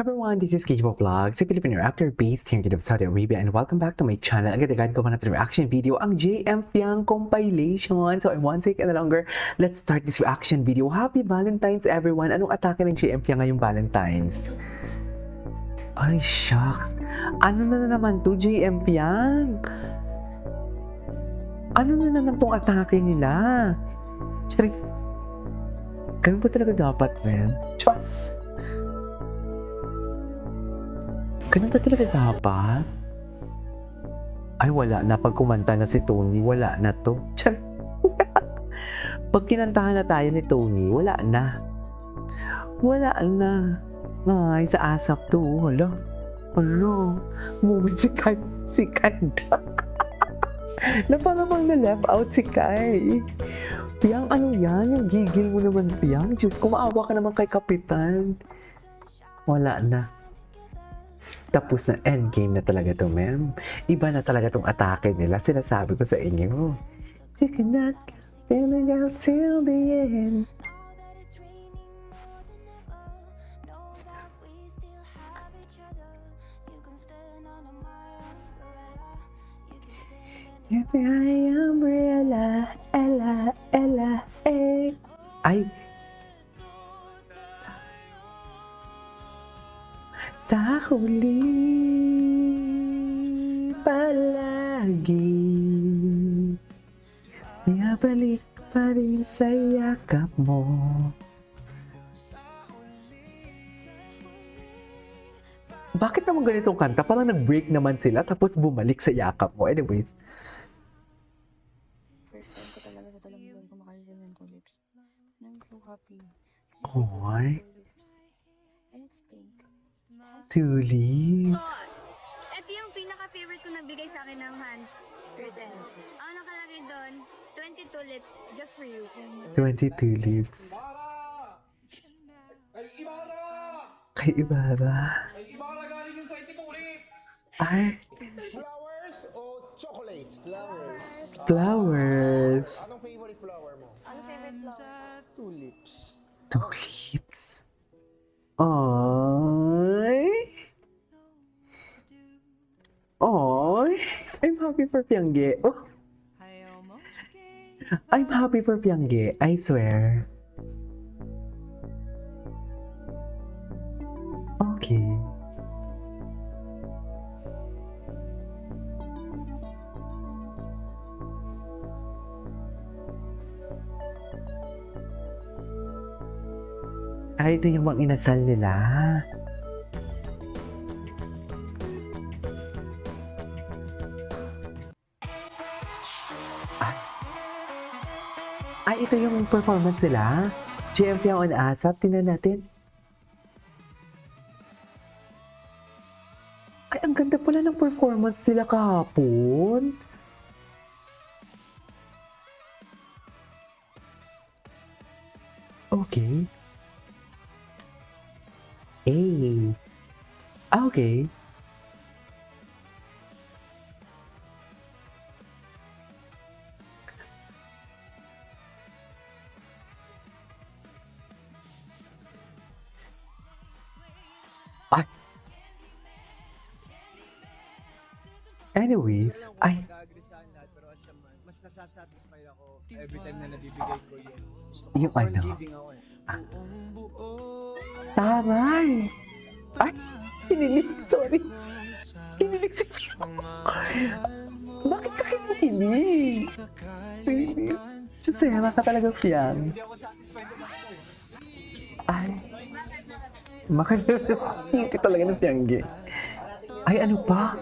Everyone, this is Kijibo Vlogs, a Filipino actor based here in Saudi Arabia, and welcome back to my channel. Agad-agad ko pa natin reaction video, ang JM Fiang compilation. So, I won't take any longer. Let's start this reaction video. Happy Valentine's, everyone! Anong atake ng JM Fiang ngayong Valentine's? Ay, shucks! Ano na naman to, JM Fiang? Ano na naman tong atake nila? Sorry. Ganun ba talaga dapat, man? Chos! Ganun ba talaga dapat? Ay, wala na. Pag kumanta na si Tony, wala na to. Char. Pag kinantahan na tayo ni Tony, wala na. Wala na. Ay, sa asap to. Hala. Ano? Movie si Kanda. Na parang na-left out si Kai. Piyang, ano yan? Yung gigil mo naman, Piyang. Diyos ko, maawa ka naman kay Kapitan. Wala na. Tapos na endgame na talaga to, ma'am. Iba na talaga tong atake nila. Sinasabi ko sa inyo. You cannot stand out till the end. You're my umbrella, Ella, Ella, eh. Ay, sa huli palagi balik pa rin sa yakap mo. Bakit naman ganitong kanta? Parang nag-break naman sila tapos bumalik sa yakap mo. Anyways. First time ko talaga sa Talamban kumakain ng tulips. And I'm so happy. Oy, And it's pink. tulips. Ito yung pinaka-favorite ko nagbigay sa akin ng hand written. Ang nakalagay doon, 20 tulips just for you. 20 tulips. Kay Ibarra. Galing yung 20 tulips! Ay, Flowers o chocolates? Flowers. flowers. Anong favorite flower mo? Ano favorite flower? Tulips. Tulips. Ay. Ay. I'm happy for Piangge. Oh. I'm happy for Piangge. I swear. Okay. Ay, ito yung mga inasal nila. Ay, ito yung performance nila. JM Fiang on ASAP. Tingnan natin. Ay, ang ganda pala ng performance nila kahapon. Okay. Hey. Okay. Ay. Anyways, ay, Nag-agree sa akin lahat, pero as a man, mas nasasatisfy ako every time na nabibigay ko yung gusto ko. Yung ano? Forgiving ako eh. taray. Ay, kinilig. Sorry. Kinilig si Fiang. Bakit ka kinilig? Diyosera ka talaga, Fiang. Hindi ako satisfied sa lahat ko eh. Ay. Makalimutin talaga ng Fiangge. Ay, ano pa?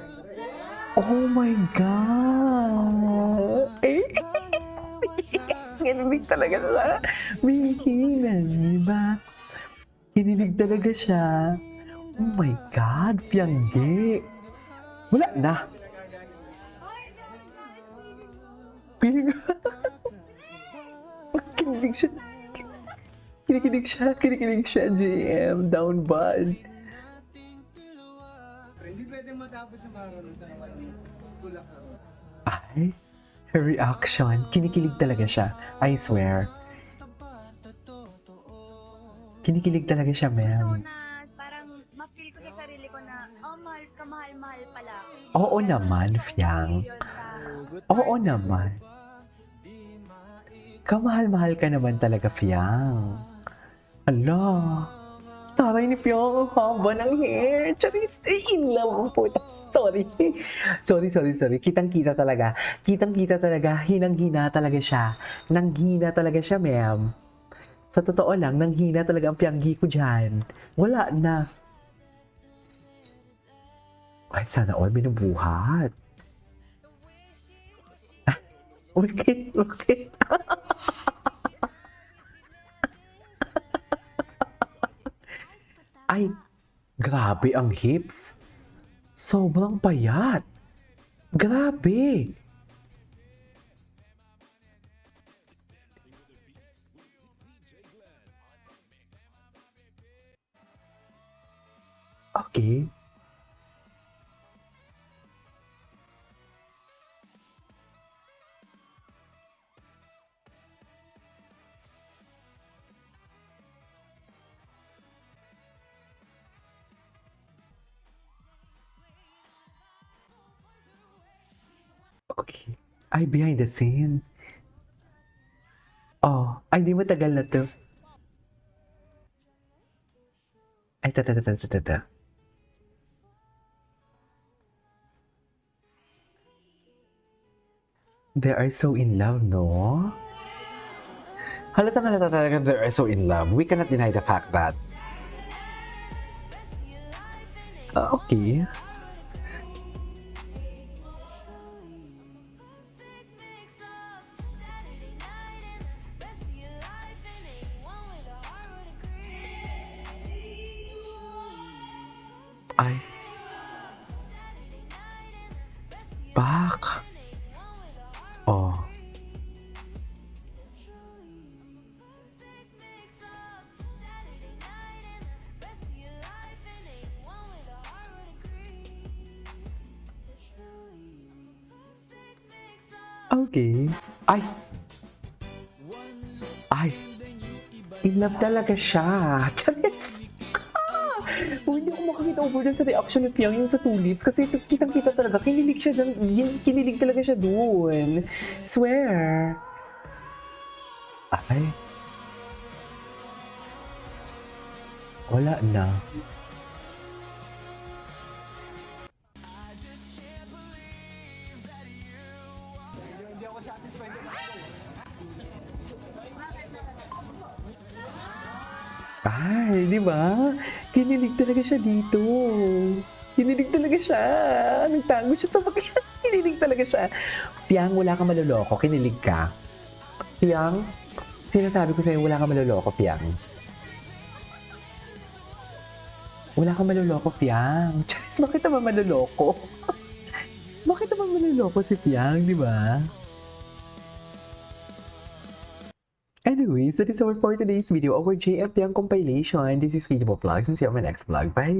Oh my God! Eh? Kinilig talaga siya. Bihinan, diba? Kinilig talaga siya. Oh my God, Fiangge! Wala na. Piling kinilig siya. Kinikilig siya, JM. Down bad. Pero hindi pwedeng matapos yung mararoon na naman tulak ako. Ay, her reaction. Kinikilig talaga siya. I swear. Kinikilig talaga siya, So ma'am. na parang ma-feel ko sa sarili ko na, mahal ka, mahal pala. Oo Pero naman, gusto ko Fiang. ma-feel yun sa Oo naman. Kamahal-mahal ka naman talaga, Fiang. Ala. Taray ni Fiang, ang haba ng hair. Charis, in love ang puta. Sorry. Sorry. Kitang-kita talaga. Kitang-kita talaga. Hinang-hina talaga siya. Nanghina talaga siya, ma'am. Sa totoo lang, nanghina talaga ang Pianggi ko dyan. Wala na. Ay, sana all binubuhat. Bakit? Ay, grabe ang hips. Sobrang payat. Grabe. Okay. Okay. Ay, behind the scene. Oh, ay, di matagal na to. Ay, tata. They are so in love, no? Halata talaga they are so in love. We cannot deny the fact that. Okay. Ay. Back. Oh. Okay. Ay. Ay. In love talaga siya. Charis. Hindi ako makakita over dyan sa reaction ni Piang yung sa tulips kasi kitang-kita talaga, kinilig talaga siya doon. Swear. Ay. Wala na. Hindi ako satisfied sa Ay, di ba? Kinilig talaga siya dito. Kinilig talaga siya. Nagtago siya sa mga kinilig talaga siya. Piang, wala kang maloloko. Kinilig ka. Piang, sinasabi ko sa'yo, wala kang maloloko, Piang. Wala kang maloloko, Piang. Charis, bakit naman maloloko? Bakit naman maloloko si Piang, di ba? Anyways, that is all for today's video, our JF Piang compilation. This is Kijibo Vlogs and see you on my next vlog. Bye!